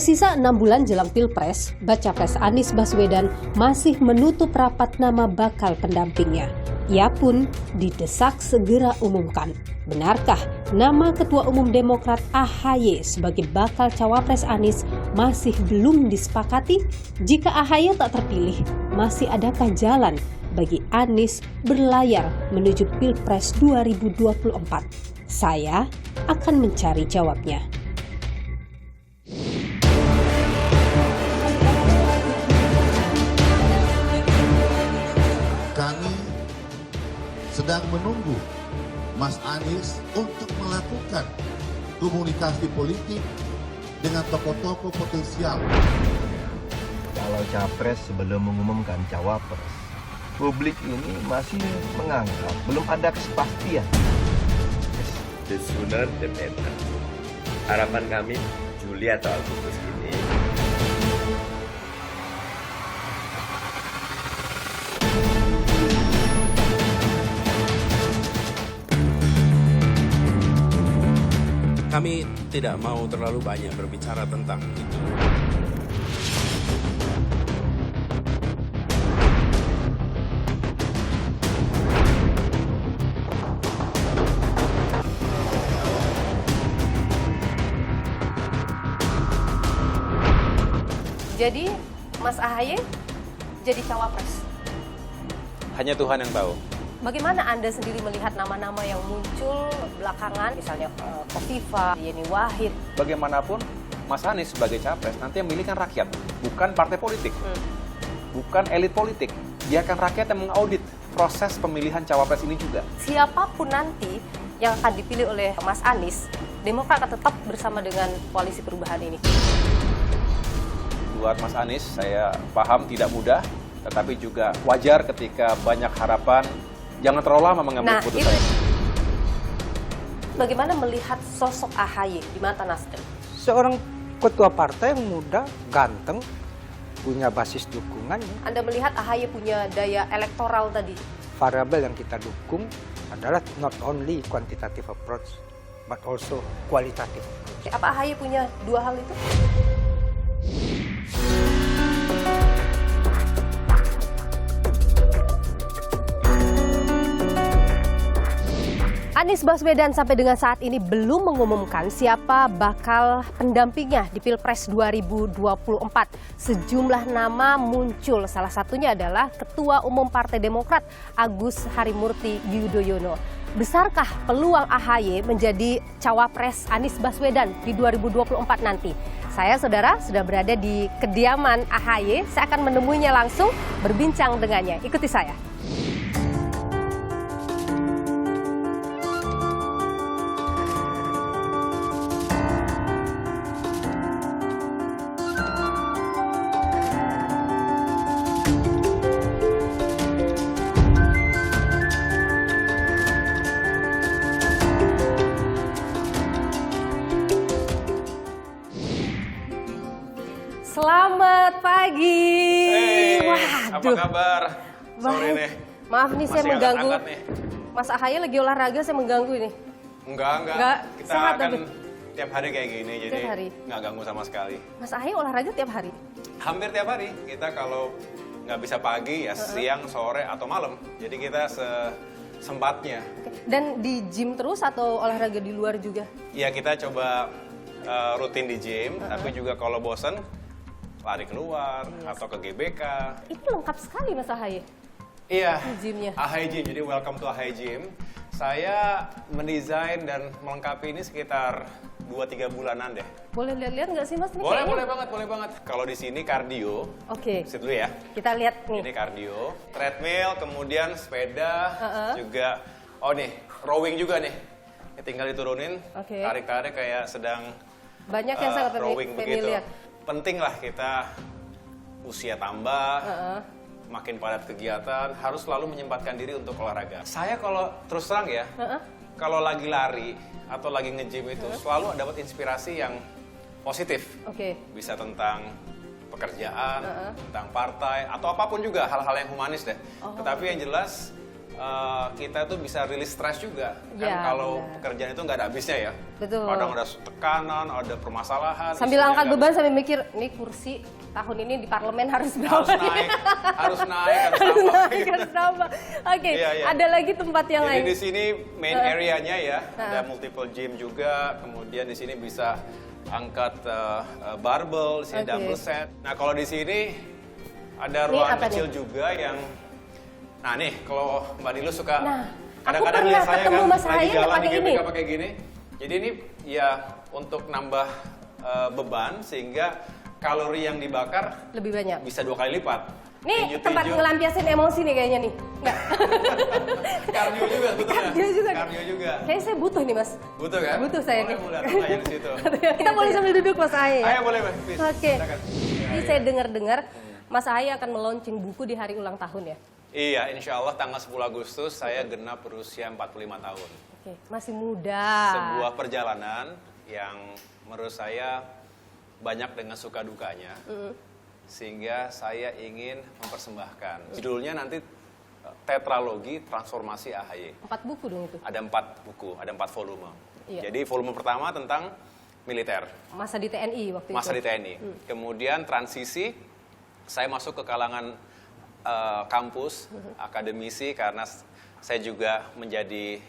Tersisa 6 bulan jelang Pilpres, Bacapres Anies Baswedan masih menutup rapat nama bakal pendampingnya. Ia pun didesak segera umumkan. Benarkah nama Ketua Umum Demokrat AHY sebagai bakal cawapres Anies masih belum disepakati? Jika AHY tak terpilih, masih adakah jalan bagi Anies berlayar menuju Pilpres 2024? Saya akan mencari jawabnya. Kami sedang menunggu Mas Anies untuk melakukan komunikasi politik dengan tokoh-tokoh potensial. Kalau capres sebelum mengumumkan cawapres, publik ini masih menganggap belum ada kepastian. The sooner the better. Harapan kami Juli atau Agustus ini. Kami tidak mau terlalu banyak berbicara tentang itu. Jadi, Mas AHY jadi cawapres. Hanya Tuhan yang tahu. Bagaimana Anda sendiri melihat nama-nama yang muncul belakangan, misalnya Kofifa, Yeni Wahid? Bagaimanapun, Mas Anies sebagai capres nanti yang milih kan rakyat, bukan partai politik, bukan elit politik. Biarkan rakyat yang mengaudit proses pemilihan cawapres ini juga. Siapapun nanti yang akan dipilih oleh Mas Anies, Demokrat akan tetap bersama dengan koalisi perubahan ini. Buat Mas Anies, saya paham tidak mudah, tetapi juga wajar ketika banyak harapan. Jangan terlalu lama mengambil keputusan. Bagaimana melihat sosok AHY di mata Nasdem? Seorang ketua partai yang muda, ganteng, punya basis dukungan. Anda melihat AHY punya daya elektoral tadi? Variabel yang kita dukung adalah not only quantitative approach, but also qualitative approach. Apa AHY punya dua hal itu? Anies Baswedan sampai dengan saat ini belum mengumumkan siapa bakal pendampingnya di Pilpres 2024. Sejumlah nama muncul, salah satunya adalah Ketua Umum Partai Demokrat Agus Harimurti Yudhoyono. Besarkah peluang AHY menjadi cawapres Anies Baswedan di 2024 nanti? Saya, saudara, sudah berada di kediaman AHY. Saya akan menemuinya langsung, berbincang dengannya. Ikuti saya. Selamat pagi. Apa kabar? Sore nih. Maaf nih saya Masih mengganggu. hangat nih. Mas AHY lagi olahraga, saya mengganggu ini. Enggak. Kita sehat, akan tapi tiap hari kayak gini, jadi Tiap hari? nggak ganggu sama sekali. Mas AHY olahraga tiap hari? Hampir tiap hari. Kita kalau nggak bisa pagi, ya siang, sore, atau malam. Jadi kita sempatnya. Dan di gym terus atau olahraga di luar juga? Ya kita coba rutin di gym, tapi juga kalau bosen, lari keluar atau ke GBK. Itu lengkap sekali Mas AHY. Iya, Gymnya. AHY Gym, jadi welcome to AHY Gym. Saya mendesain dan melengkapi ini sekitar 2-3 bulanan deh. Boleh lihat-lihat nggak sih Mas? Ini Boleh kayaknya... boleh banget. Kalau di sini kardio, Oke, sit dulu ya. kita lihat nih. Ini kardio, treadmill, kemudian sepeda, juga, oh nih, rowing juga nih. Ini tinggal diturunin, Oke. tarik-tarik kayak sedang Banyak yang sangat rowing begitu. familiar. Penting lah kita usia tambah, makin padat kegiatan, harus selalu menyempatkan diri untuk olahraga. Saya kalau terus terang ya, kalau lagi lari atau lagi nge-gym itu selalu dapat inspirasi yang positif. Oke. Bisa tentang pekerjaan, tentang partai, atau apapun juga, hal-hal yang humanis deh. Tetapi yang jelas, kita tuh bisa rilis stres juga. Kan Ya, kalau benar. pekerjaan itu nggak ada habisnya ya. Betul. Kadang ada tekanan, ada permasalahan. Sambil isunya angkat nggak beban sambil mikir, nih kursi tahun ini di parlemen harus berapa? harus naik, harus naik, harus Harus tambah. naik, harus tambah. Oke, Iya, iya. ada lagi tempat yang Jadi lain. di sini main area-nya ya, ada multiple gym juga. Kemudian di sini bisa angkat barbell, di sini Oke. dumbbell set. Nah kalau di sini ada Ini ruangan apa kecil nih? juga yang, nah nih kalau Mbak Nilu suka, Nah, kadang-kadang aku lihat pernah saya ketemu kan Mas lagi Haye jalan pakai di ini. GBK pakai gini. Jadi ini ya untuk nambah beban sehingga kalori yang dibakar Lebih banyak. bisa 2 kali lipat. Nih Tinju-tinju. tempat ngelampiasin emosi nih kayaknya nih. Enggak. Kardio juga sebetulnya. Kardio juga. Kardio juga. Kayaknya saya butuh nih Mas. Butuh kan? Butuh saya nih. Boleh datang aja di situ. Kita boleh sambil duduk Mas Haye ya? Ayo boleh, Mas. Please. Oke. Silakan. Ini saya dengar-dengar Mas Haye akan meluncing buku di hari ulang tahun ya? Iya, insya Allah tanggal 10 Agustus saya genap berusia 45 tahun. Oke, masih muda. Sebuah perjalanan yang menurut saya banyak dengan suka dukanya. Sehingga saya ingin mempersembahkan. Judulnya nanti Tetralogi Transformasi AHY. 4 buku dong itu. Ada 4 buku, ada 4 volume. Iya. Jadi volume pertama tentang militer. Masa di TNI waktu itu. Masa di TNI. Kemudian transisi, saya masuk ke kalangan kampus, akademisi, karena saya juga menjadi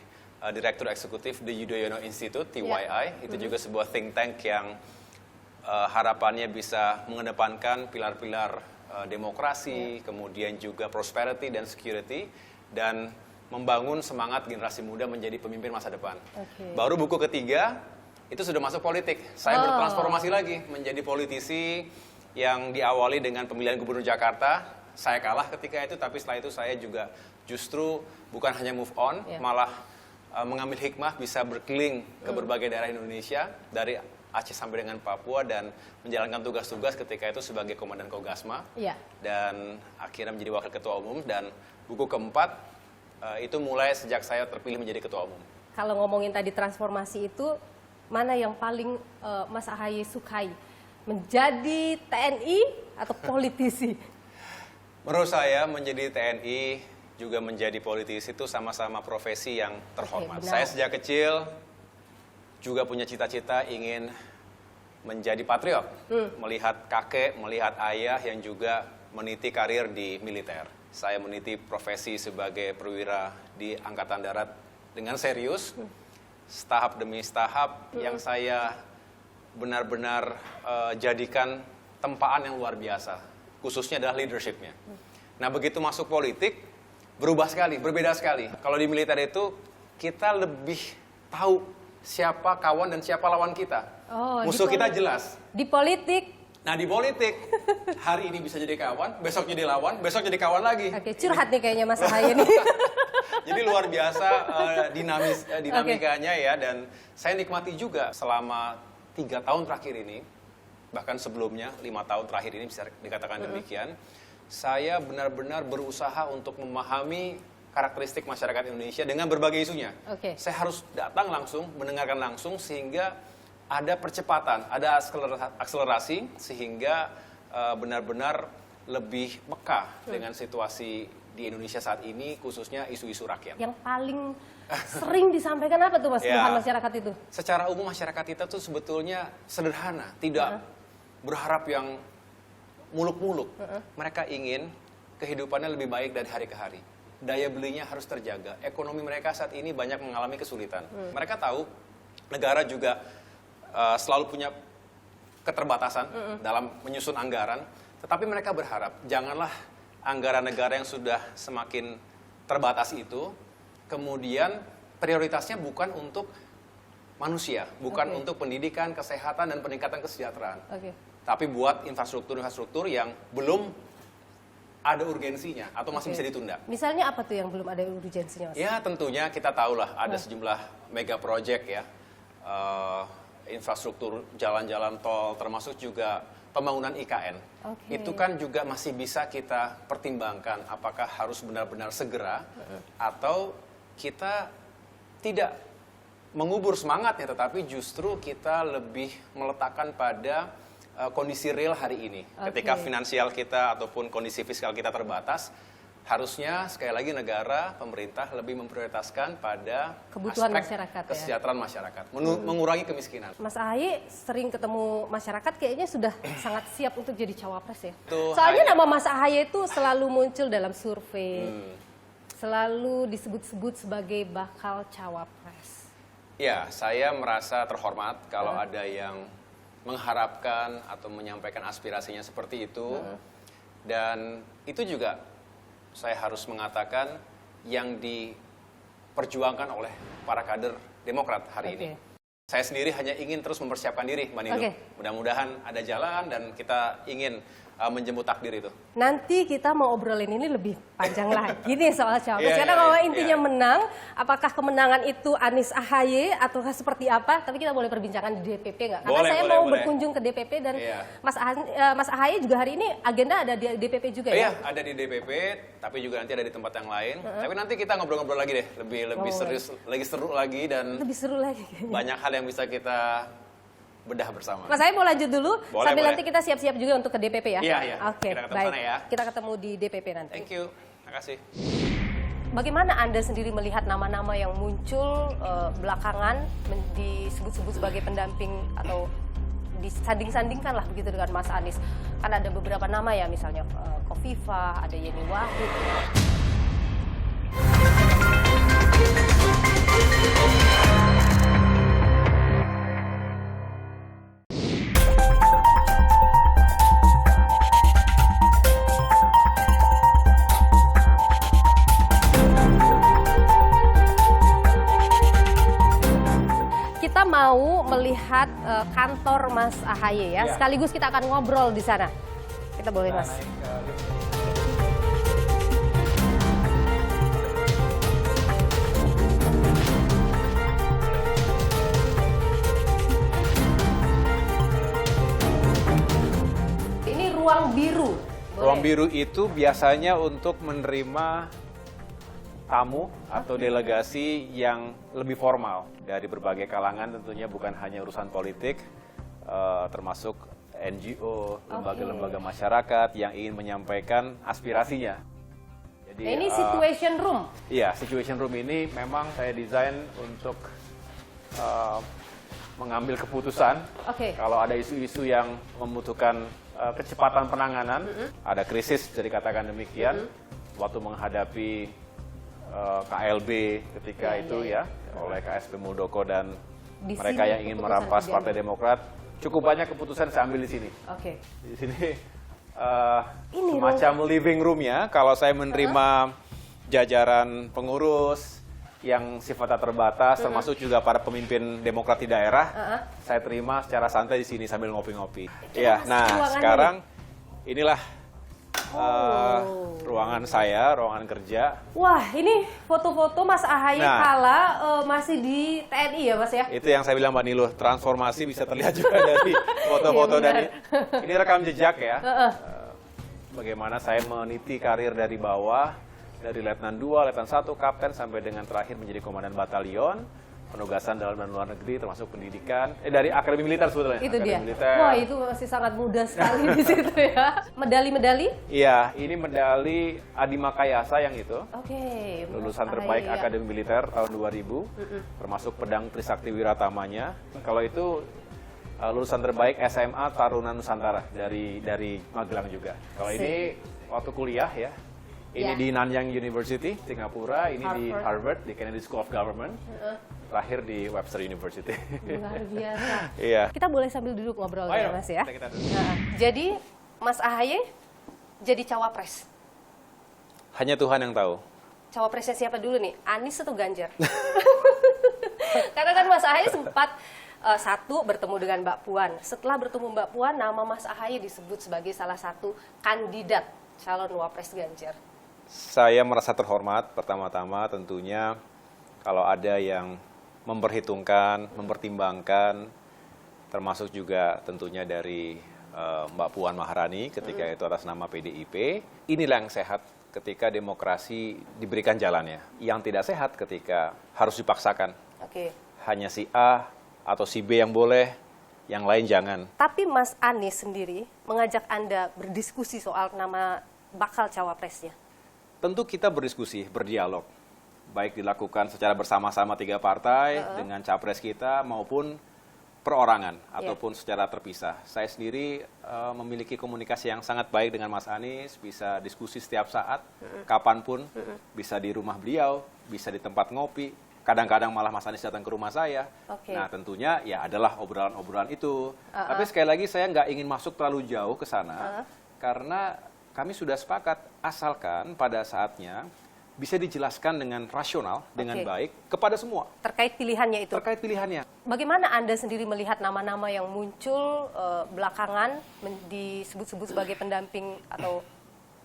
Direktur Eksekutif The Yudhoyono Institute, TYI. Itu juga sebuah think tank yang harapannya bisa mengedepankan pilar-pilar demokrasi, kemudian juga prosperity dan security, dan membangun semangat generasi muda menjadi pemimpin masa depan. Oke. Baru buku ketiga, itu sudah masuk politik. Saya bertransformasi lagi menjadi politisi yang diawali dengan pemilihan gubernur Jakarta. Saya kalah ketika itu, tapi setelah itu saya juga justru bukan hanya move on, malah mengambil hikmah, bisa berkeliling ke berbagai daerah Indonesia, dari Aceh sampai dengan Papua, dan menjalankan tugas-tugas ketika itu sebagai Komandan Kogasma. Iya. Dan akhirnya menjadi Wakil Ketua Umum, dan buku keempat itu mulai sejak saya terpilih menjadi Ketua Umum. Kalau ngomongin tadi transformasi itu, mana yang paling Mas Haye sukai? Menjadi TNI atau politisi? Menurut saya menjadi TNI juga menjadi politisi itu sama-sama profesi yang terhormat. Oke, benar. Saya sejak kecil juga punya cita-cita ingin menjadi patriot. Melihat kakek, melihat ayah yang juga meniti karir di militer. Saya meniti profesi sebagai perwira di Angkatan Darat dengan serius, tahap demi tahap yang saya benar-benar jadikan tempaan yang luar biasa, khususnya adalah leadership-nya. Nah, begitu masuk politik, berubah sekali, berbeda sekali. Kalau di militer itu, kita lebih tahu siapa kawan dan siapa lawan kita. Oh, Musuh di kita politik. jelas. Di politik. Nah, di politik, hari ini bisa jadi kawan, besok jadi lawan, besok jadi kawan lagi. Oke, curhat nih kayaknya Mas Haye nih. Jadi luar biasa dinamikanya ya, dan saya nikmati juga selama 3 tahun terakhir ini, bahkan sebelumnya 5 tahun terakhir ini bisa dikatakan demikian, saya benar-benar berusaha untuk memahami karakteristik masyarakat Indonesia dengan berbagai isunya. Oke. Saya harus datang langsung, mendengarkan langsung, sehingga ada percepatan, ada akselerasi, sehingga benar-benar lebih peka dengan situasi di Indonesia saat ini, khususnya isu-isu rakyat. Yang paling sering disampaikan apa tuh Mas, keluhan masyarakat itu? Secara umum masyarakat kita tuh sebetulnya sederhana, tidak berharap yang muluk-muluk. Mereka ingin kehidupannya lebih baik dari hari ke hari. Daya belinya harus terjaga. Ekonomi mereka saat ini banyak mengalami kesulitan. Mereka tahu negara juga selalu punya keterbatasan dalam menyusun anggaran, tetapi mereka berharap janganlah anggaran negara yang sudah semakin terbatas itu kemudian prioritasnya bukan untuk manusia, bukan untuk pendidikan, kesehatan, dan peningkatan kesejahteraan. Tapi buat infrastruktur-infrastruktur yang belum ada urgensinya atau masih bisa ditunda. Misalnya apa tuh yang belum ada urgensinya, Mas? Ya tentunya kita tahulah ada sejumlah mega project ya, infrastruktur jalan-jalan tol, termasuk juga pembangunan IKN. Itu kan juga masih bisa kita pertimbangkan apakah harus benar-benar segera atau kita tidak mengubur semangatnya, tetapi justru kita lebih meletakkan pada kondisi real hari ini. Ketika finansial kita ataupun kondisi fiskal kita terbatas, harusnya sekali lagi negara, pemerintah lebih memprioritaskan pada Kebutuhan aspek masyarakat, ya. kesejahteraan masyarakat, mengurangi kemiskinan. Mas Ahaye sering ketemu masyarakat, kayaknya sudah sangat siap untuk jadi cawapres ya. Tuh, Soalnya nama Mas Ahaye itu selalu muncul dalam survei, selalu disebut-sebut sebagai bakal cawapres. Ya, saya merasa terhormat kalau ada yang mengharapkan atau menyampaikan aspirasinya seperti itu. Dan itu juga saya harus mengatakan yang diperjuangkan oleh para kader Demokrat hari ini. Saya sendiri hanya ingin terus mempersiapkan diri, Mbak Nilu. Mudah-mudahan ada jalan dan kita ingin menjemput takdir itu. Nanti kita mau obrolin ini lebih panjang lagi nih soal cawapres. Karena kalau intinya menang, apakah kemenangan itu Anies Ahaye atau seperti apa? Tapi kita boleh perbincangan di DPP nggak? Karena saya mau berkunjung ke DPP dan Mas Ahaye juga hari ini agenda ada di DPP juga ya? Iya, ada di DPP, tapi juga nanti ada di tempat yang lain. Tapi nanti kita ngobrol-ngobrol lagi deh, lebih serius, lebih seru lagi dan lebih seru lagi. Banyak hal yang bisa kita bedah bersama. Mas Ahaye mau lanjut dulu, sambil boleh. nanti kita siap-siap juga untuk ke DPP ya? Iya. Oke, Kita ketemu baik. sana ya. Kita ketemu di DPP nanti. Thank you. Makasih. Bagaimana Anda sendiri melihat nama-nama yang muncul belakangan disebut-sebut sebagai pendamping atau disanding-sandingkan lah begitu dengan Mas Anies? Kan ada beberapa nama ya, misalnya Khofifah, ada Yeni Wahid. Kita mau melihat kantor Mas Ahaye ya. Sekaligus kita akan ngobrol di sana. Kita boleh, Mas. Ini ruang biru. Ruang biru itu biasanya untuk menerima tamu atau delegasi yang lebih formal dari berbagai kalangan, tentunya bukan hanya urusan politik, termasuk NGO, lembaga-lembaga masyarakat yang ingin menyampaikan aspirasinya. Jadi, Ini situation room. Iya, situation room ini memang saya desain untuk mengambil keputusan. Kalau ada isu-isu yang membutuhkan kecepatan penanganan, ada krisis bisa dikatakan demikian, waktu menghadapi KLB ketika itu ya oleh KSP Muldoko dan mereka yang ingin merampas Partai Demokrat, cukup banyak keputusan saya ambil di sini. Di sini semacam living room-nya. Kalau saya menerima jajaran pengurus yang sifatnya terbatas, termasuk juga para pemimpin Demokrat di daerah, saya terima secara santai di sini sambil ngopi-ngopi. Ya, nah sekarang inilah ruangan saya, ruangan kerja. Wah, ini foto-foto Mas Ahaye kala masih di TNI ya, Mas ya? Itu yang saya bilang, Mbak Nilu, transformasi bisa terlihat juga dari foto-foto dari ini rekam jejak ya. Bagaimana saya meniti karir dari bawah, dari Letnan 2, Letnan 1, Kapten, sampai dengan terakhir menjadi Komandan Batalion, penugasan dalam dan luar negeri, termasuk pendidikan, dari Akademi Militer sebetulnya. Itu Akademi dia. Militer. Wah, itu masih sangat muda sekali di situ ya. Medali-medali? Iya, ini medali Adi Makayasa yang itu. Lulusan terbaik ya. Akademi Militer tahun 2000, termasuk pedang Trisakti Wiratamanya. Kalau itu lulusan terbaik SMA Taruna Nusantara dari Magelang juga. Kalau ini waktu kuliah ya. Ini di Nanyang University, Singapura. Ini di Harvard, di Kennedy School of Government. Terakhir di Webster University. Luar biasa. Iya. Kita boleh sambil duduk ngobrol ya, Mas ya. Kita duduk. Jadi Mas Ahaye jadi cawapres. Hanya Tuhan yang tahu. Cawapresnya siapa dulu nih? Anies atau Ganjar? Karena kan Mas Ahaye sempat satu bertemu dengan Mbak Puan. Setelah bertemu Mbak Puan, nama Mas Ahaye disebut sebagai salah satu kandidat calon wapres Ganjar. Saya merasa terhormat pertama-tama tentunya kalau ada yang memperhitungkan, mempertimbangkan, termasuk juga tentunya dari Mbak Puan Maharani ketika itu atas nama PDIP. Inilah yang sehat ketika demokrasi diberikan jalannya. Yang tidak sehat ketika harus dipaksakan. Hanya si A atau si B yang boleh, yang lain jangan. Tapi Mas Anies sendiri mengajak Anda berdiskusi soal nama bakal cawapresnya. Tentu kita berdiskusi, berdialog. Baik dilakukan secara bersama-sama 3 partai dengan capres kita maupun perorangan ataupun secara terpisah. Saya sendiri memiliki komunikasi yang sangat baik dengan Mas Anies, bisa diskusi setiap saat, kapanpun, bisa di rumah beliau, bisa di tempat ngopi, kadang-kadang malah Mas Anies datang ke rumah saya. Nah tentunya ya adalah obrolan-obrolan itu. Tapi sekali lagi saya nggak ingin masuk terlalu jauh ke sana, karena kami sudah sepakat asalkan pada saatnya bisa dijelaskan dengan rasional, dengan baik kepada semua. Terkait pilihannya itu? Terkait pilihannya. Bagaimana Anda sendiri melihat nama-nama yang muncul belakangan disebut-sebut sebagai pendamping atau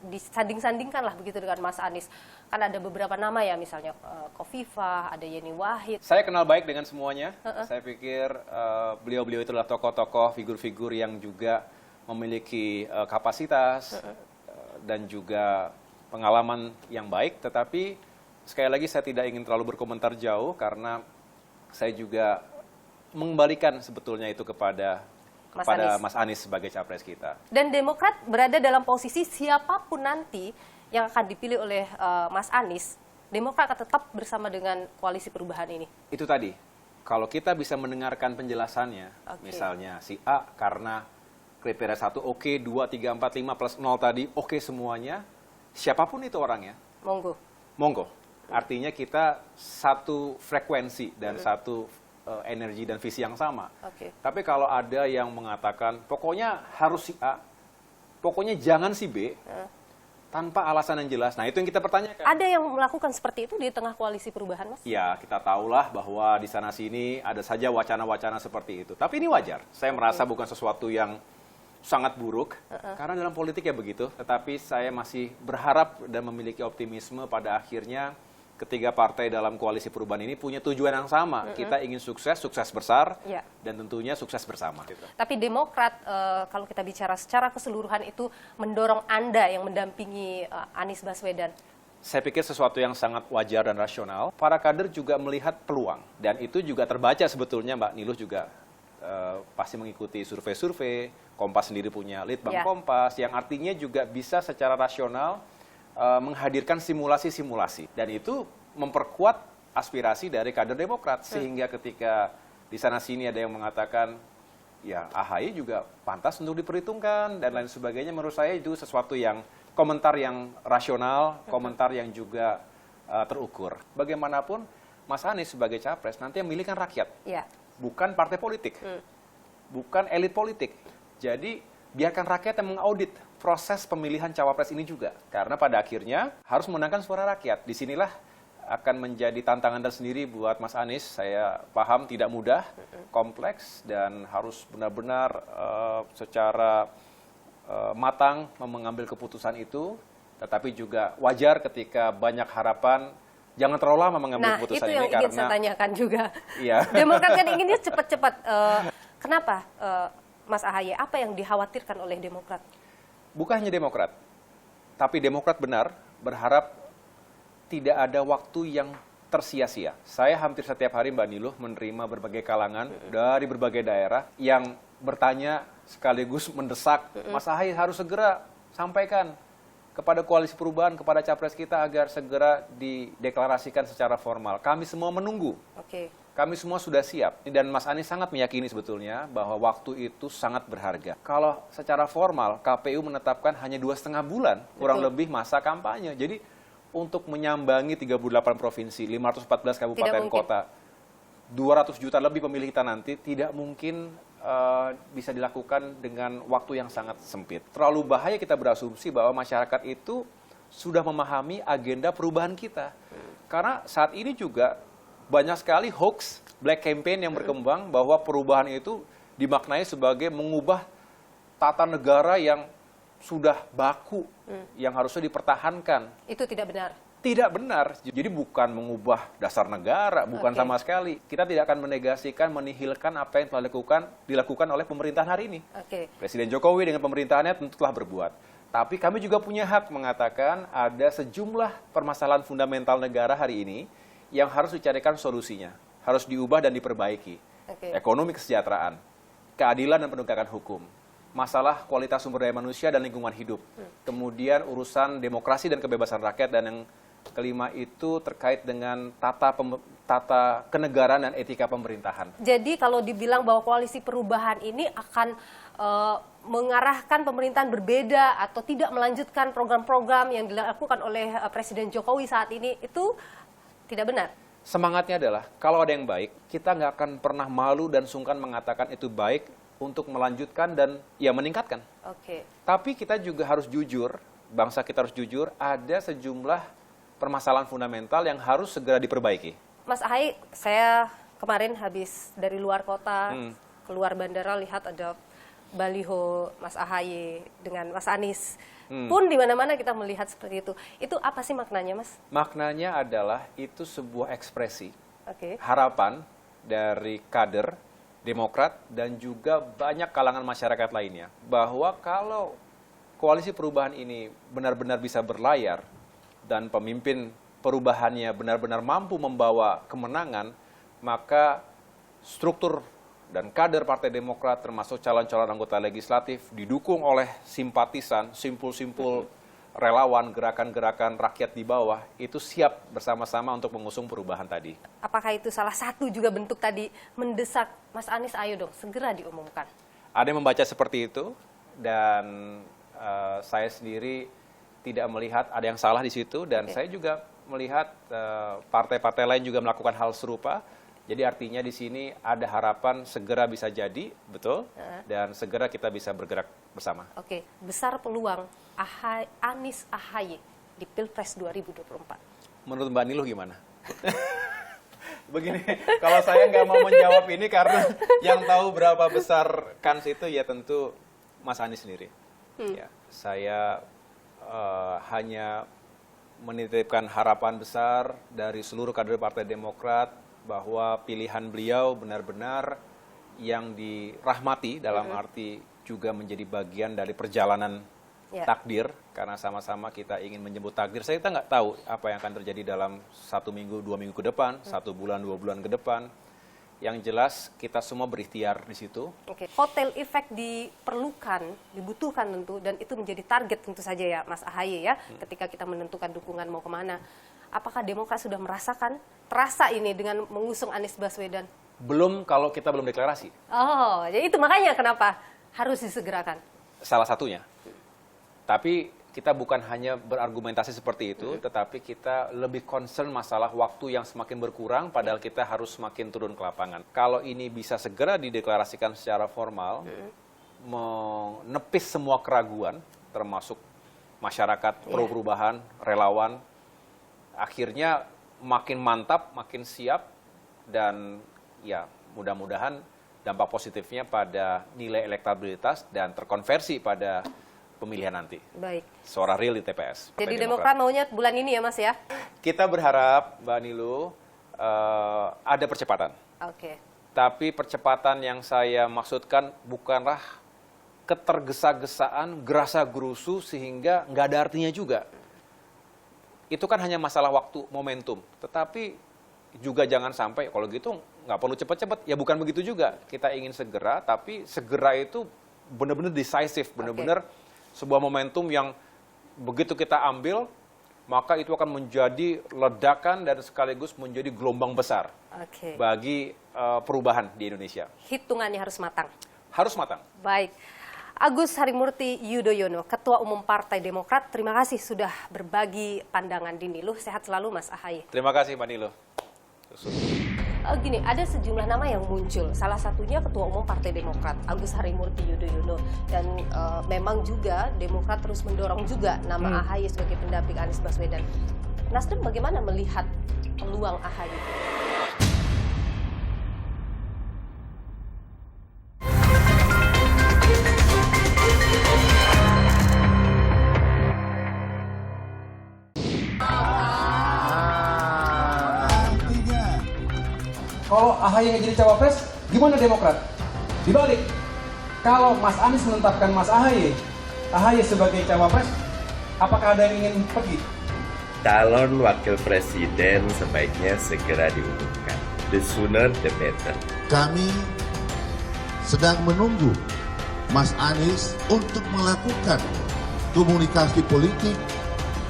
disanding-sandingkan lah begitu dengan Mas Anies? Kan ada beberapa nama ya, misalnya Khofifah, ada Yeni Wahid. Saya kenal baik dengan semuanya. Saya pikir beliau-beliau itu adalah tokoh-tokoh, figur-figur yang juga memiliki kapasitas dan juga pengalaman yang baik, tetapi sekali lagi saya tidak ingin terlalu berkomentar jauh karena saya juga mengembalikan sebetulnya itu kepada Mas Anies sebagai capres kita. Dan Demokrat berada dalam posisi siapapun nanti yang akan dipilih oleh Mas Anies, Demokrat akan tetap bersama dengan koalisi perubahan ini. Itu tadi, kalau kita bisa mendengarkan penjelasannya, misalnya si A karena kriteria 1 oke, 2, 3, 4, 5 plus 0 tadi oke semuanya, siapapun itu orangnya, monggo. Artinya kita satu frekuensi dan satu energi dan visi yang sama. Tapi kalau ada yang mengatakan pokoknya harus si A, pokoknya jangan si B, tanpa alasan yang jelas. Nah itu yang kita pertanyakan. Ada yang melakukan seperti itu di tengah koalisi perubahan, Mas? Ya, kita tahulah bahwa di sana-sini ada saja wacana-wacana seperti itu. Tapi ini wajar. Saya merasa bukan sesuatu yang sangat buruk, karena dalam politik ya begitu. Tetapi saya masih berharap dan memiliki optimisme pada akhirnya ketiga partai dalam koalisi perubahan ini punya tujuan yang sama. Kita ingin sukses besar, dan tentunya sukses bersama. Tapi Demokrat, kalau kita bicara secara keseluruhan itu mendorong Anda yang mendampingi Anies Baswedan. Saya pikir sesuatu yang sangat wajar dan rasional. Para kader juga melihat peluang, dan itu juga terbaca sebetulnya, Mbak Niluh juga pasti mengikuti survei-survei. Kompas sendiri punya Litbang Kompas, yang artinya juga bisa secara rasional menghadirkan simulasi-simulasi. Dan itu memperkuat aspirasi dari kader Demokrat. Sehingga ketika di sana-sini ada yang mengatakan, ya AHY juga pantas untuk diperhitungkan, dan lain sebagainya, menurut saya itu sesuatu yang, komentar yang rasional, komentar yang juga terukur. Bagaimanapun, Mas Anies sebagai capres nanti yang milih kan rakyat. Bukan partai politik, bukan elit politik. Jadi biarkan rakyat yang mengaudit proses pemilihan cawapres ini juga. Karena pada akhirnya harus memenangkan suara rakyat. Disinilah akan menjadi tantangan tersendiri buat Mas Anies. Saya paham tidak mudah, kompleks, dan harus benar-benar secara matang mengambil keputusan itu. Tetapi juga wajar ketika banyak harapan. Jangan terlalu lama mengambil keputusan ini, karena... Nah, itu yang ingin saya tanyakan juga. Iya. Demokrat kan inginnya cepat-cepat. Kenapa, Mas AHY? Apa yang dikhawatirkan oleh Demokrat? Bukan hanya Demokrat, tapi Demokrat benar berharap tidak ada waktu yang tersia-sia. Saya hampir setiap hari, Mbak Niluh, menerima berbagai kalangan dari berbagai daerah yang bertanya sekaligus mendesak, Mas AHY harus segera sampaikan kepada koalisi perubahan, kepada capres kita agar segera dideklarasikan secara formal. Kami semua menunggu. Kami semua sudah siap. Dan Mas Anies sangat meyakini sebetulnya bahwa waktu itu sangat berharga. Kalau secara formal, KPU menetapkan hanya 2,5 bulan, kurang lebih masa kampanye. Jadi untuk menyambangi 38 provinsi, 514 kabupaten kota, 200 juta lebih pemilih kita nanti, tidak mungkin bisa dilakukan dengan waktu yang sangat sempit. Terlalu bahaya kita berasumsi bahwa masyarakat itu sudah memahami agenda perubahan kita. Karena saat ini juga banyak sekali hoax, black campaign yang berkembang bahwa perubahan itu dimaknai sebagai mengubah tata negara yang sudah baku, yang harusnya dipertahankan. Itu tidak benar? Tidak benar. Jadi bukan mengubah dasar negara, bukan sama sekali. Kita tidak akan menegasikan, menihilkan apa yang telah dilakukan oleh pemerintahan hari ini. Presiden Jokowi dengan pemerintahannya tentu telah berbuat. Tapi kami juga punya hak mengatakan ada sejumlah permasalahan fundamental negara hari ini yang harus dicarikan solusinya. Harus diubah dan diperbaiki. Ekonomi kesejahteraan, keadilan dan penegakan hukum, masalah kualitas sumber daya manusia dan lingkungan hidup. Kemudian urusan demokrasi dan kebebasan rakyat, dan yang kelima itu terkait dengan tata kenegaraan dan etika pemerintahan. Jadi kalau dibilang bahwa koalisi perubahan ini akan mengarahkan pemerintahan berbeda atau tidak melanjutkan program-program yang dilakukan oleh Presiden Jokowi saat ini, itu tidak benar. Semangatnya adalah kalau ada yang baik, kita nggak akan pernah malu dan sungkan mengatakan itu baik untuk melanjutkan dan ya meningkatkan. Oke. Tapi kita juga harus jujur, bangsa kita harus jujur, ada sejumlah permasalahan fundamental yang harus segera diperbaiki. Mas Ahaye, saya kemarin habis dari luar kota, keluar bandara, lihat ada baliho Mas Ahaye dengan Mas Anies. Pun di mana-mana kita melihat seperti itu. Itu apa sih maknanya, Mas? Maknanya adalah itu sebuah ekspresi Oke. harapan dari kader Demokrat dan juga banyak kalangan masyarakat lainnya, bahwa kalau koalisi perubahan ini benar-benar bisa berlayar dan pemimpin perubahannya benar-benar mampu membawa kemenangan, maka struktur dan kader Partai Demokrat termasuk calon-calon anggota legislatif didukung oleh simpatisan, simpul-simpul relawan, gerakan-gerakan rakyat di bawah itu siap bersama-sama untuk mengusung perubahan tadi. Apakah itu salah satu juga bentuk tadi mendesak Mas Anies, ayo dong segera diumumkan? Ada yang membaca seperti itu, dan saya sendiri tidak melihat ada yang salah di situ, dan saya juga melihat partai-partai lain juga melakukan hal serupa. Jadi artinya di sini ada harapan segera bisa jadi, betul, dan segera kita bisa bergerak bersama. Oke, besar peluang Anies Ahaye di Pilpres 2024. Menurut Mbak Niluh gimana? Begini, kalau saya nggak mau menjawab ini karena yang tahu berapa besar kans itu ya tentu Mas Anies sendiri. Ya, saya hanya menitipkan harapan besar dari seluruh kader Partai Demokrat bahwa pilihan beliau benar-benar yang dirahmati dalam arti juga menjadi bagian dari perjalanan takdir, karena sama-sama kita ingin menjemput takdir. Kita nggak tahu apa yang akan terjadi dalam 1 minggu, 2 minggu ke depan, 1 bulan, 2 bulan ke depan. Yang jelas kita semua berikhtiar di situ. Oke, hotel effect diperlukan, dibutuhkan tentu, dan itu menjadi target tentu saja ya Mas Ahaye ya, ketika kita menentukan dukungan mau kemana. Apakah Demokrat sudah merasakan, terasa ini dengan mengusung Anies Baswedan? Belum, kalau kita belum deklarasi. Oh, jadi itu makanya kenapa harus disegerakan? Salah satunya. Tapi kita bukan hanya berargumentasi seperti itu, tetapi kita lebih concern masalah waktu yang semakin berkurang, padahal kita harus semakin turun ke lapangan. Kalau ini bisa segera dideklarasikan secara formal, menepis semua keraguan, termasuk masyarakat pro-perubahan, relawan, akhirnya makin mantap, makin siap, dan ya mudah-mudahan dampak positifnya pada nilai elektabilitas dan terkonversi pada pemilihan nanti. Baik. Suara real di TPS. Jadi Demokrat maunya bulan ini ya Mas ya? Kita berharap, Mbak Niluh, ada percepatan. Oke. Tapi percepatan yang saya maksudkan bukanlah ketergesa-gesaan, gerasa-gerusu sehingga nggak ada artinya juga. Itu kan hanya masalah waktu, momentum. Tetapi juga jangan sampai, kalau gitu nggak perlu cepat-cepat. Ya bukan begitu juga. Kita ingin segera, tapi segera itu benar-benar decisive, benar-benar sebuah momentum yang begitu kita ambil, maka itu akan menjadi ledakan dan sekaligus menjadi gelombang besar bagi perubahan di Indonesia. Hitungannya harus matang. Harus matang. Baik. Agus Harimurti Yudhoyono, Ketua Umum Partai Demokrat, terima kasih sudah berbagi pandangan di Niluh. Sehat selalu Mas Ahaye. Terima kasih Mbak Niluh. Gini, ada sejumlah nama yang muncul. Salah satunya Ketua Umum Partai Demokrat, Agus Harimurti Yudhoyono. Dan memang juga Demokrat terus mendorong juga nama Ahaye sebagai pendamping Anies Baswedan. Nasdem bagaimana melihat peluang Ahaye? Kalau Ahaye nggak jadi cawapres, gimana Demokrat? Dibalik, kalau Mas Anies menetapkan Mas Ahaye sebagai cawapres, apakah ada yang ingin pergi? Calon wakil presiden sebaiknya segera diumumkan. The sooner the better. Kami sedang menunggu Mas Anies untuk melakukan komunikasi politik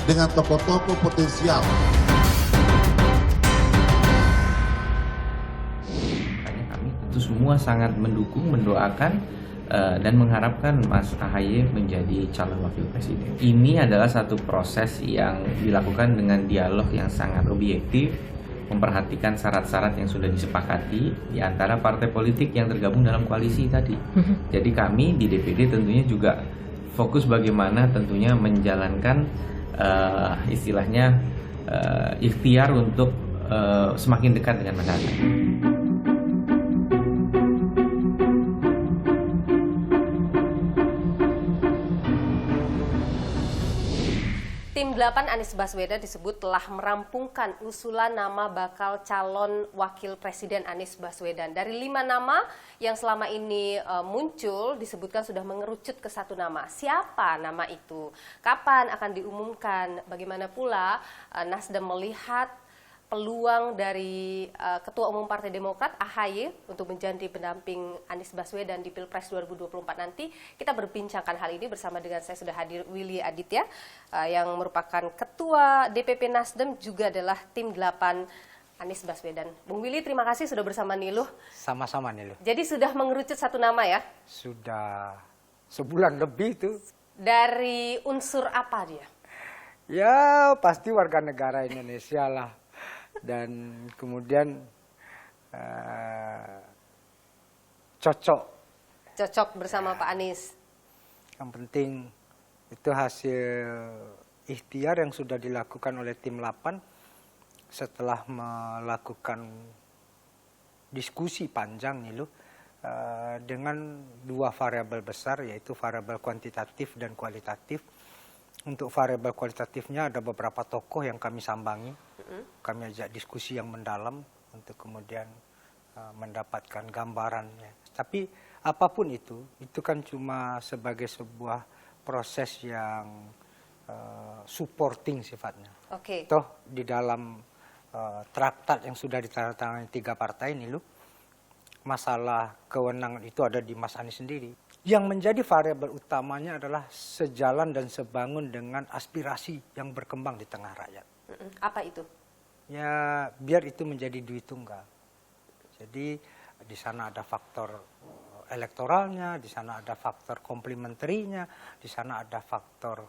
dengan tokoh-tokoh potensial. Kami tentu semua sangat mendukung, mendoakan, dan mengharapkan Mas AHY menjadi calon wakil presiden. Ini adalah satu proses yang dilakukan dengan dialog yang sangat objektif, memperhatikan syarat-syarat yang sudah disepakati di antara partai politik yang tergabung dalam koalisi tadi. Jadi kami di DPD tentunya juga fokus bagaimana tentunya menjalankan istilahnya ikhtiar untuk semakin dekat dengan masyarakat. Tim 8 Anies Baswedan disebut telah merampungkan usulan nama bakal calon wakil presiden Anies Baswedan. Dari 5 nama yang selama ini muncul disebutkan sudah mengerucut ke 1 nama. Siapa nama itu? Kapan akan diumumkan? Bagaimana pula Nasdem melihat peluang dari Ketua Umum Partai Demokrat AHY untuk menjadi pendamping Anies Baswedan di Pilpres 2024 nanti? Kita berbincangkan hal ini bersama dengan saya sudah hadir Willy Aditya yang merupakan Ketua DPP Nasdem juga adalah tim 8 Anies Baswedan. Bung Willy, terima kasih sudah bersama Niluh. Sama-sama Niluh. Jadi sudah mengerucut 1 nama ya? Sudah sebulan lebih itu. Dari unsur apa dia? Ya pasti warga negara Indonesia lah. Dan kemudian cocok bersama Pak Anies. Yang penting itu hasil ikhtiar yang sudah dilakukan oleh tim 8 setelah melakukan diskusi panjang nih loh dengan 2 variabel besar, yaitu variabel kuantitatif dan kualitatif. Untuk variabel kualitatifnya ada beberapa tokoh yang kami sambangi, kami ajak diskusi yang mendalam untuk kemudian mendapatkan gambarannya. Tapi apapun itu kan cuma sebagai sebuah proses yang supporting sifatnya. Oke. Toh di dalam traktat yang sudah ditandatangani 3 partai ini loh, masalah kewenangan itu ada di Mas Anies sendiri. Yang menjadi variabel utamanya adalah sejalan dan sebangun dengan aspirasi yang berkembang di tengah rakyat. Apa itu? Ya biar itu menjadi duit tunggal. Jadi di sana ada faktor elektoralnya, di sana ada faktor komplementerinya, di sana ada faktor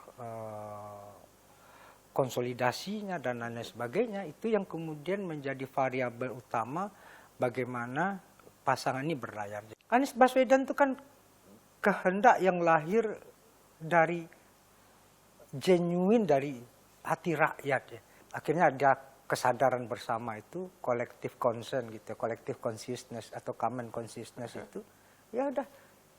konsolidasinya dan lain sebagainya. Itu yang kemudian menjadi variabel utama bagaimana pasangan ini berlayar. Anies Baswedan itu kan kehendak yang lahir dari genuine dari hati rakyat ya. Akhirnya ada kesadaran bersama itu, collective concern gitu, collective consciousness atau common consciousness itu. Ya udah,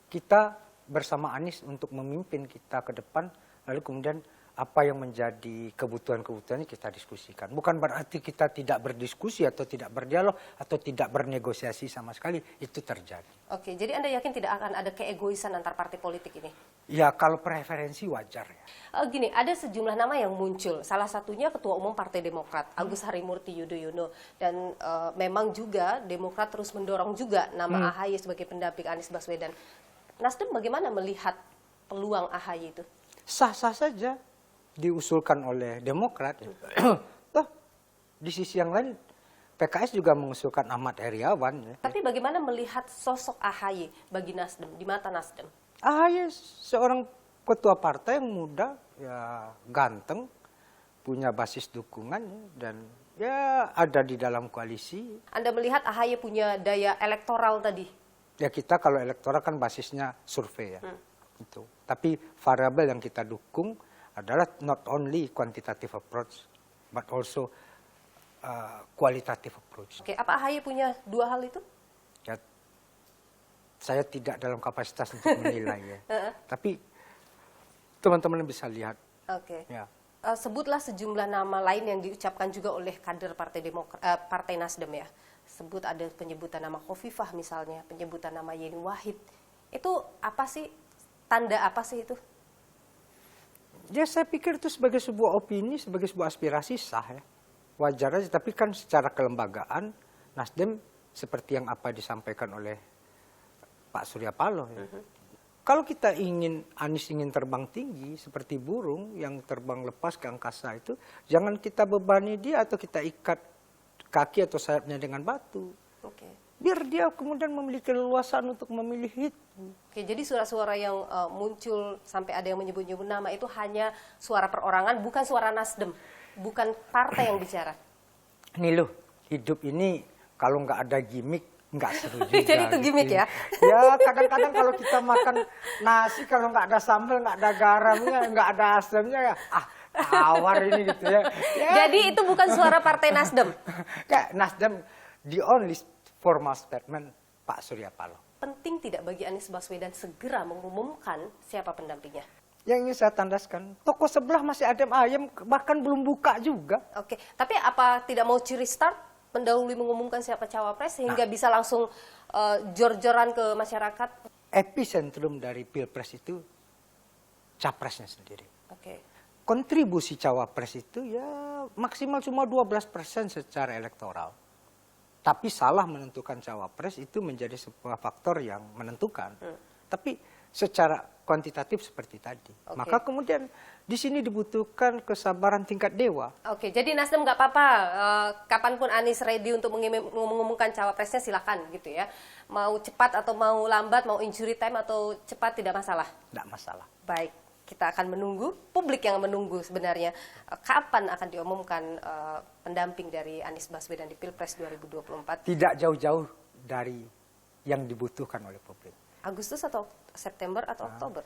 kita bersama Anies untuk memimpin kita ke depan, lalu kemudian apa yang menjadi kebutuhan-kebutuhannya kita diskusikan. Bukan berarti kita tidak berdiskusi atau tidak berdialog atau tidak bernegosiasi sama sekali, itu terjadi. Oke, jadi Anda yakin tidak akan ada keegoisan antar partai politik ini? Ya kalau preferensi wajar ya. Gini, ada sejumlah nama yang muncul. Salah satunya Ketua Umum Partai Demokrat, Agus Harimurti Yudhoyono. Dan memang juga Demokrat terus mendorong juga nama AHY sebagai pendamping Anies Baswedan. Nasdem bagaimana melihat peluang AHY itu? Sah-sah saja diusulkan oleh Demokrat. Toh di sisi yang lain PKS juga mengusulkan Ahmad Heriawan. Ya. Tapi bagaimana melihat sosok AHY bagi Nasdem, di mata Nasdem? AHY seorang ketua partai yang muda, ya ganteng, punya basis dukungan dan ya ada di dalam koalisi. Anda melihat AHY punya daya elektoral tadi? Ya kita kalau elektoral kan basisnya survei ya. Itu. Tapi variabel yang kita dukung adalah not only quantitative approach, but also qualitative approach. Oke, apa AHY punya 2 hal itu? Ya, saya tidak dalam kapasitas untuk menilai ya. Tapi teman-teman bisa lihat. Oke. Ya. Sebutlah sejumlah nama lain yang diucapkan juga oleh kader Partai Nasdem ya. Sebut ada penyebutan nama Khofifah misalnya, penyebutan nama Yeni Wahid. Itu apa sih? Tanda apa sih itu? Ya saya pikir itu sebagai sebuah opini, sebagai sebuah aspirasi sah ya. Wajar aja, tapi kan secara kelembagaan Nasdem seperti yang apa disampaikan oleh Pak Surya Paloh ya. Kalau kita Anies ingin terbang tinggi seperti burung yang terbang lepas ke angkasa itu, jangan kita bebani dia atau kita ikat kaki atau sayapnya dengan batu. Oke. Biar dia kemudian memiliki leluasan untuk memilih itu. Oke, jadi suara-suara yang muncul sampai ada yang menyebut-nyebut nama itu hanya suara perorangan, bukan suara Nasdem, bukan partai yang bicara. Nih loh, hidup ini kalau nggak ada gimmick, nggak seru juga. Jadi itu gimmick gitu. ya? Ya kadang-kadang kalau kita makan nasi, kalau nggak ada sambal, nggak ada garamnya, nggak ada asamnya, ya tawar ini gitu ya. Jadi itu bukan suara partai Nasdem? Kayak Nasdem, the only formal statement Pak Surya Paloh. Penting tidak bagi Anies Baswedan segera mengumumkan siapa pendampingnya? Yang ingin saya tandaskan, toko sebelah masih adem ayem, bahkan belum buka juga. Oke, tapi apa tidak mau ciri start mendahului mengumumkan siapa cawapres sehingga bisa langsung jor-joran ke masyarakat? Epicentrum dari Pilpres itu capresnya sendiri. Oke. Kontribusi cawapres itu ya maksimal cuma 12% secara elektoral. Tapi salah menentukan cawapres itu menjadi sebuah faktor yang menentukan. Tapi secara kuantitatif seperti tadi. Oke. Maka kemudian di sini dibutuhkan kesabaran tingkat dewa. Oke, jadi Nasdem nggak apa-apa, kapanpun Anies ready untuk mengumumkan cawapresnya silakan gitu ya. Mau cepat atau mau lambat, mau injury time atau cepat tidak masalah? Tidak masalah. Baik, kita akan menunggu, publik yang menunggu sebenarnya kapan akan diumumkan pendamping dari Anies Baswedan di Pilpres 2024. Tidak jauh-jauh dari yang dibutuhkan oleh publik. Agustus atau September atau Oktober?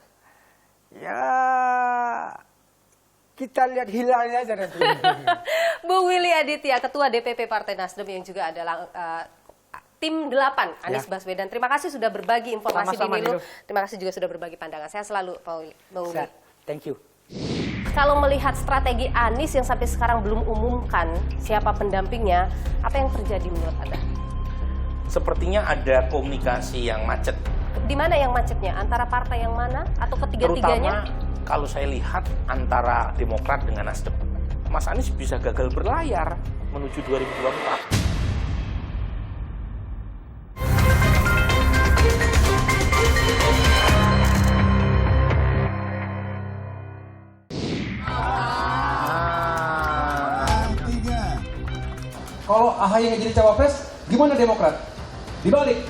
Ya, kita lihat hilalnya aja nanti. Bu Willy Aditya, Ketua DPP Partai Nasdem yang juga adalah tim 8 Anies Baswedan. Terima kasih sudah berbagi informasi di Nilu. Terima kasih juga sudah berbagi pandangan. Saya selalu, Pak Willy. Thank you. Kalau melihat strategi Anies yang sampai sekarang belum umumkan siapa pendampingnya, apa yang terjadi menurut Anda? Sepertinya ada komunikasi yang macet. Di mana yang macetnya? Antara partai yang mana atau ketiga-tiganya? Terutama kalau saya lihat antara Demokrat dengan Nasdem. Mas Anies bisa gagal berlayar menuju 2024. Kalau AHY nggak jadi cawapres, gimana Demokrat? Dibalik,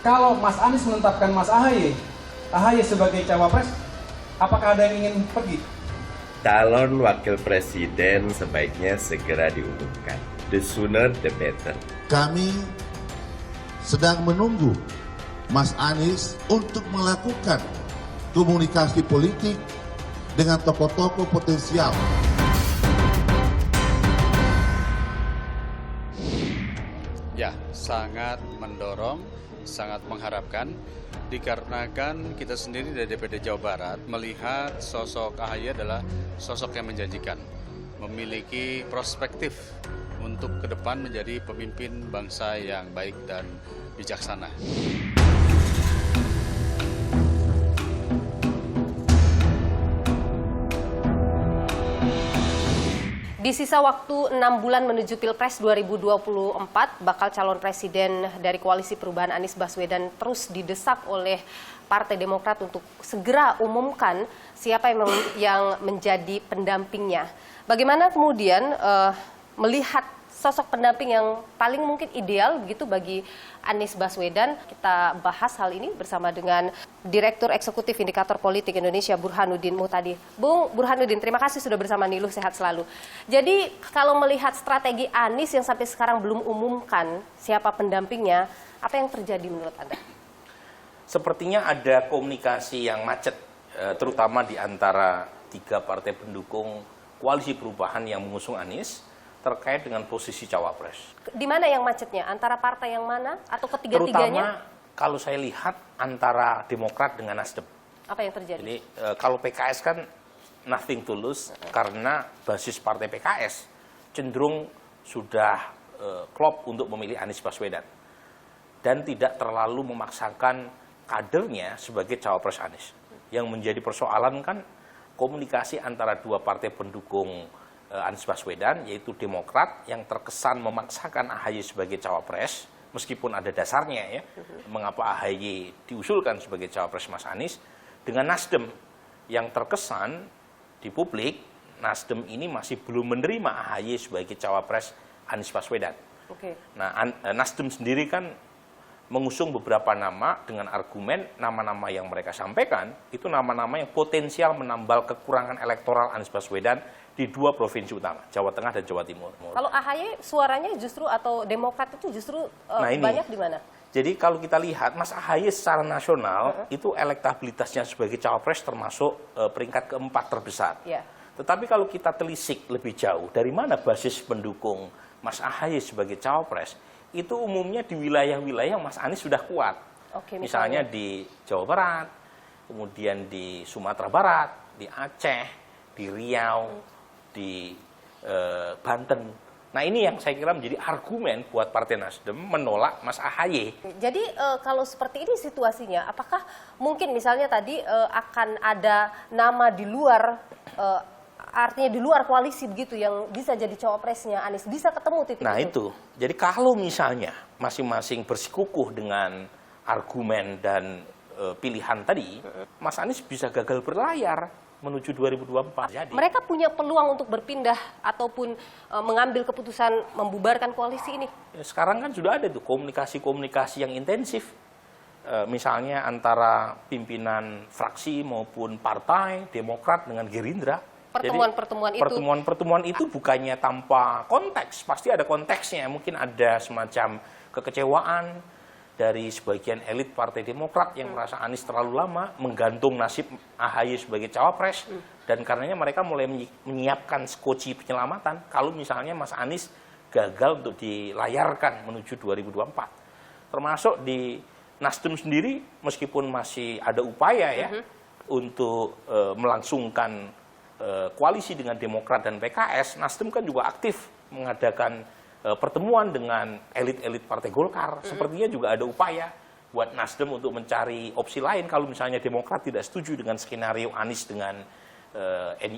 kalau Mas Anies menetapkan Mas AHY sebagai cawapres, apakah ada yang ingin pergi? Calon wakil presiden sebaiknya segera diumumkan. The sooner the better. Kami sedang menunggu Mas Anies untuk melakukan komunikasi politik dengan tokoh-tokoh potensial. Ya, sangat mendorong, sangat mengharapkan, dikarenakan kita sendiri dari DPD Jawa Barat melihat sosok AHY adalah sosok yang menjanjikan, memiliki perspektif untuk ke depan menjadi pemimpin bangsa yang baik dan bijaksana. Di sisa waktu 6 bulan menuju Pilpres 2024, bakal calon presiden dari Koalisi Perubahan Anies Baswedan terus didesak oleh Partai Demokrat untuk segera umumkan siapa yang menjadi pendampingnya. Bagaimana kemudian melihat sosok pendamping yang paling mungkin ideal begitu bagi Anies Baswedan? Kita bahas hal ini bersama dengan Direktur Eksekutif Indikator Politik Indonesia Burhanuddin Muhtadi. Bung Burhanuddin, terima kasih sudah bersama Niluh, sehat selalu. Jadi kalau melihat strategi Anies yang sampai sekarang belum umumkan siapa pendampingnya, apa yang terjadi menurut Anda? Sepertinya ada komunikasi yang macet, terutama di antara 3 partai pendukung Koalisi Perubahan yang mengusung Anies terkait dengan posisi cawapres. Di mana yang macetnya? Antara partai yang mana atau ketiga-tiganya? Terutama kalau saya lihat antara Demokrat dengan Nasdem. Apa yang terjadi? Jadi kalau PKS kan nothing to lose karena basis partai PKS cenderung sudah klop untuk memilih Anies Baswedan dan tidak terlalu memaksakan kadernya sebagai cawapres Anies. Yang menjadi persoalan kan komunikasi antara 2 partai pendukung Anies Baswedan, yaitu Demokrat yang terkesan memaksakan AHY sebagai cawapres meskipun ada dasarnya ya, mengapa AHY diusulkan sebagai cawapres Mas Anies, dengan Nasdem yang terkesan di publik, Nasdem ini masih belum menerima AHY sebagai cawapres Anies Baswedan. Nah, Nasdem sendiri kan mengusung beberapa nama dengan argumen nama-nama yang mereka sampaikan itu nama-nama yang potensial menambal kekurangan elektoral Anies Baswedan di 2 provinsi utama, Jawa Tengah dan Jawa Timur. Kalau AHY suaranya justru atau Demokrat itu justru banyak di mana? Jadi kalau kita lihat Mas AHY secara nasional itu elektabilitasnya sebagai cawapres termasuk peringkat keempat terbesar. Tetapi kalau kita telisik lebih jauh, dari mana basis pendukung Mas AHY sebagai cawapres, itu umumnya di wilayah-wilayah Mas Anies sudah kuat. Misalnya di Jawa Barat, kemudian di Sumatera Barat, di Aceh, di Riau, di Banten. Nah ini yang saya kira menjadi argumen buat Partai Nasdem menolak Mas AHY. Jadi kalau seperti ini situasinya, apakah mungkin misalnya tadi akan ada nama di luar, artinya di luar koalisi begitu yang bisa jadi cawapresnya Anies, bisa ketemu titik nah itu. Jadi kalau misalnya masing-masing bersikukuh dengan argumen dan pilihan tadi, Mas Anies bisa gagal berlayar menuju 2024. Jadi mereka punya peluang untuk berpindah ataupun mengambil keputusan membubarkan koalisi ini. Sekarang kan sudah ada tuh komunikasi-komunikasi yang intensif. Misalnya antara pimpinan fraksi maupun partai Demokrat dengan Gerindra. Pertemuan-pertemuan itu bukannya tanpa konteks, pasti ada konteksnya. Mungkin ada semacam kekecewaan dari sebagian elit Partai Demokrat yang merasa Anies terlalu lama menggantung nasib AHY sebagai cawapres, dan karenanya mereka mulai menyiapkan skoci penyelamatan kalau misalnya Mas Anies gagal untuk dilayarkan menuju 2024. Termasuk di Nasdem sendiri, meskipun masih ada upaya ya untuk melangsungkan koalisi dengan Demokrat dan PKS, Nasdem kan juga aktif mengadakan pertemuan dengan elit-elit Partai Golkar. Sepertinya juga ada upaya buat Nasdem untuk mencari opsi lain kalau misalnya Demokrat tidak setuju dengan skenario Anies dengan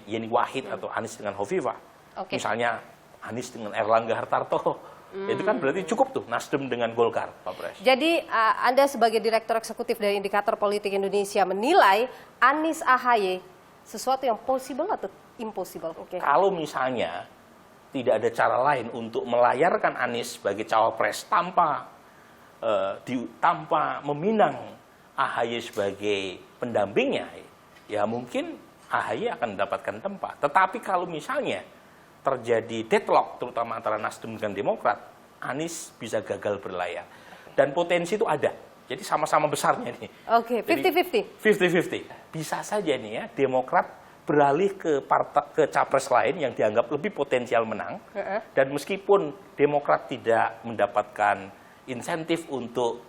Yeni Wahid atau Anies dengan Hovifah. Misalnya Anies dengan Erlangga Hartarto. Itu kan berarti cukup tuh Nasdem dengan Golkar, Pak Pres. Jadi Anda sebagai Direktur Eksekutif dari Indikator Politik Indonesia menilai Anies AHY sesuatu yang possible atau impossible? Kalau misalnya tidak ada cara lain untuk melayarkan Anies sebagai cawapres tanpa meminang AHY sebagai pendampingnya, ya mungkin AHY akan mendapatkan tempat. Tetapi kalau misalnya terjadi deadlock, terutama antara Nasdem dan Demokrat, Anies bisa gagal berlayar. Dan potensi itu ada. Jadi sama-sama besarnya nih. 50-50? 50-50. Bisa saja nih ya, Demokrat beralih ke capres lain yang dianggap lebih potensial menang. Dan meskipun Demokrat tidak mendapatkan insentif untuk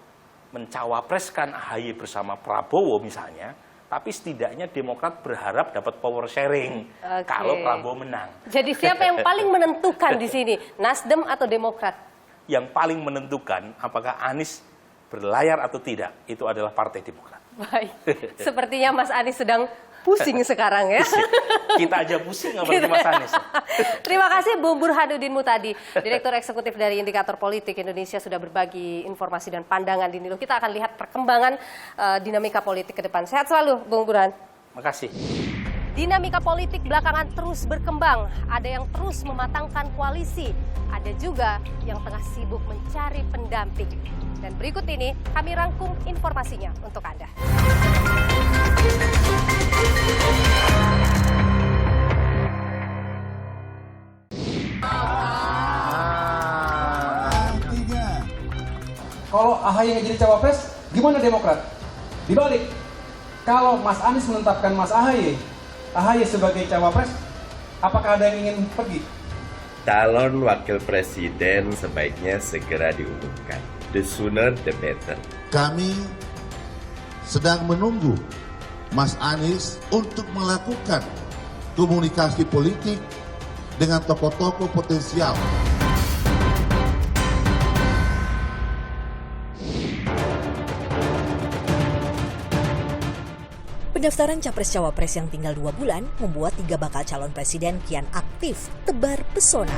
mencawapreskan AHY bersama Prabowo misalnya, tapi setidaknya Demokrat berharap dapat power sharing kalau Prabowo menang. Jadi siapa yang paling menentukan di sini? Nasdem atau Demokrat? Yang paling menentukan apakah Anies berlayar atau tidak, itu adalah Partai Demokrat. Baik, sepertinya Mas Anies sedang pusing sekarang ya. Kita aja pusing apalagi Mas Anies. Terima kasih Bung Burhanuddin Mutadi, Direktur Eksekutif dari Indikator Politik Indonesia, sudah berbagi informasi dan pandangan di Nilo. Kita akan lihat perkembangan dinamika politik ke depan. Sehat selalu Bung Burhan. Makasih. Dinamika politik belakangan terus berkembang. Ada yang terus mematangkan koalisi, ada juga yang tengah sibuk mencari pendamping. Dan berikut ini kami rangkum informasinya untuk Anda. Kalau AHY yang jadi cawapres, gimana Demokrat? Dibalik, kalau Mas Anies menetapkan Mas AHY sebagai cawapres, apakah ada yang ingin pergi? Calon wakil presiden sebaiknya segera diumumkan. The sooner the better. Kami sedang menunggu Mas Anies untuk melakukan komunikasi politik dengan tokoh-tokoh potensial. Pendaftaran Capres-Cawapres yang tinggal 2 bulan membuat 3 bakal calon presiden kian aktif tebar pesona.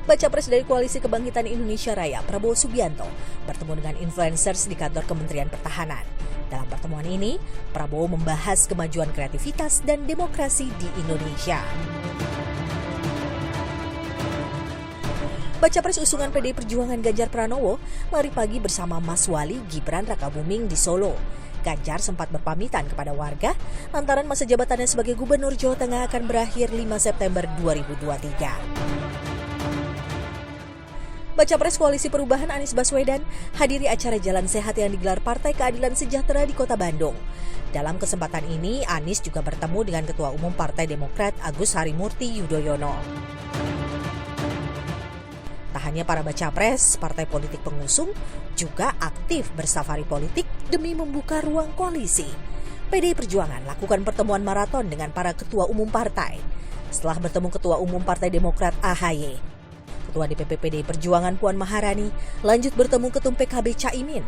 Baca pres dari Koalisi Kebangkitan Indonesia Raya, Prabowo Subianto, bertemu dengan influencers di kantor Kementerian Pertahanan. Dalam pertemuan ini, Prabowo membahas kemajuan kreativitas dan demokrasi di Indonesia. Baca pres usungan PDI Perjuangan Ganjar Pranowo lari pagi bersama Mas Wali Gibran Rakabuming di Solo. Ganjar sempat berpamitan kepada warga lantaran masa jabatannya sebagai Gubernur Jawa Tengah akan berakhir 5 September 2023. Baca pres Koalisi Perubahan Anies Baswedan hadiri acara Jalan Sehat yang digelar Partai Keadilan Sejahtera di Kota Bandung. Dalam kesempatan ini, Anies juga bertemu dengan Ketua Umum Partai Demokrat Agus Harimurti Yudhoyono. Tak hanya para baca pres, partai politik pengusung juga aktif bersafari politik demi membuka ruang koalisi. PDI Perjuangan lakukan pertemuan maraton dengan para ketua umum partai. Setelah bertemu Ketua Umum Partai Demokrat AHY, Ketua DPP PDI Perjuangan Puan Maharani lanjut bertemu Ketum PKB Caimin.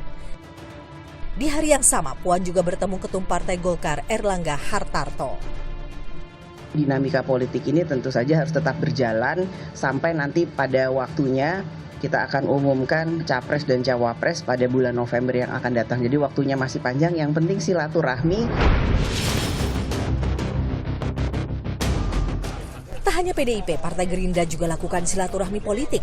Di hari yang sama, Puan juga bertemu Ketum Partai Golkar Erlangga Hartarto. Dinamika politik ini tentu saja harus tetap berjalan sampai nanti pada waktunya kita akan umumkan Capres dan Cawapres pada bulan November yang akan datang. Jadi waktunya masih panjang, yang penting silaturahmi. Tak hanya PDIP, Partai Gerindra juga lakukan silaturahmi politik.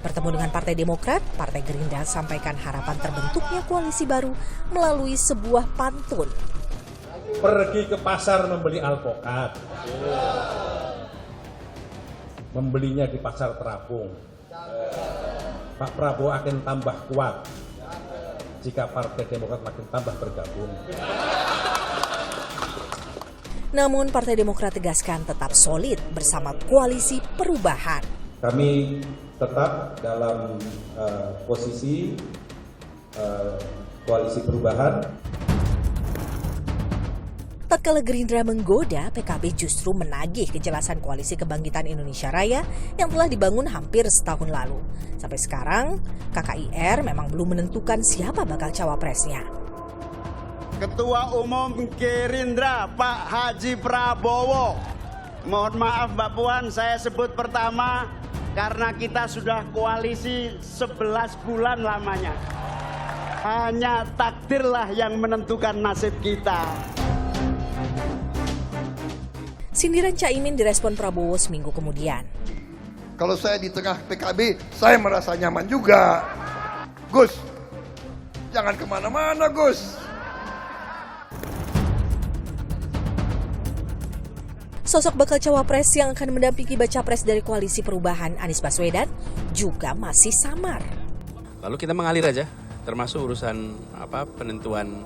Bertemu dengan Partai Demokrat, Partai Gerindra sampaikan harapan terbentuknya koalisi baru melalui sebuah pantun. Pergi ke pasar membeli alpukat, membelinya di pasar terapung. Pak Prabowo akan tambah kuat jika Partai Demokrat makin tambah bergabung. Namun Partai Demokrat tegaskan tetap solid bersama Koalisi Perubahan. Kami tetap dalam posisi Koalisi Perubahan. Tatkala Gerindra menggoda, PKB justru menagih kejelasan Koalisi Kebangkitan Indonesia Raya yang telah dibangun hampir setahun lalu. Sampai sekarang, KKIR memang belum menentukan siapa bakal cawapresnya. Ketua Umum Gerindra Pak Haji Prabowo. Mohon maaf Mbak Puan, saya sebut pertama karena kita sudah koalisi 11 bulan lamanya. Hanya takdirlah yang menentukan nasib kita. Sindiran Caimin direspon Prabowo seminggu kemudian. Kalau saya di tengah PKB, saya merasa nyaman juga. Gus, jangan kemana-mana Gus. Sosok bakal cawapres yang akan mendampingi baca pres dari Koalisi Perubahan Anies Baswedan juga masih samar. Lalu kita mengalir aja, termasuk urusan penentuan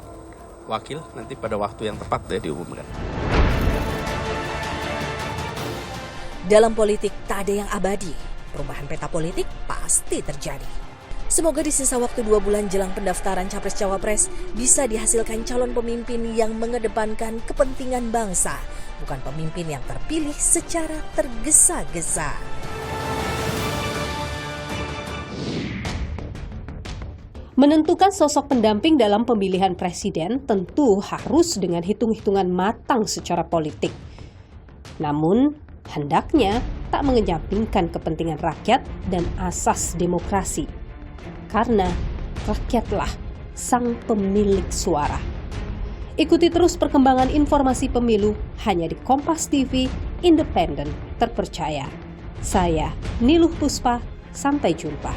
wakil nanti pada waktu yang tepat diumumkan. Dalam politik tak ada yang abadi, perubahan peta politik pasti terjadi. Semoga di sisa waktu 2 bulan jelang pendaftaran Capres-Cawapres bisa dihasilkan calon pemimpin yang mengedepankan kepentingan bangsa, bukan pemimpin yang terpilih secara tergesa-gesa. Menentukan sosok pendamping dalam pemilihan presiden tentu harus dengan hitung-hitungan matang secara politik. Namun, hendaknya tak mengesampingkan kepentingan rakyat dan asas demokrasi. Karena rakyatlah sang pemilik suara. Ikuti terus perkembangan informasi pemilu hanya di Kompas TV, independen, terpercaya. Saya Niluh Puspa, sampai jumpa.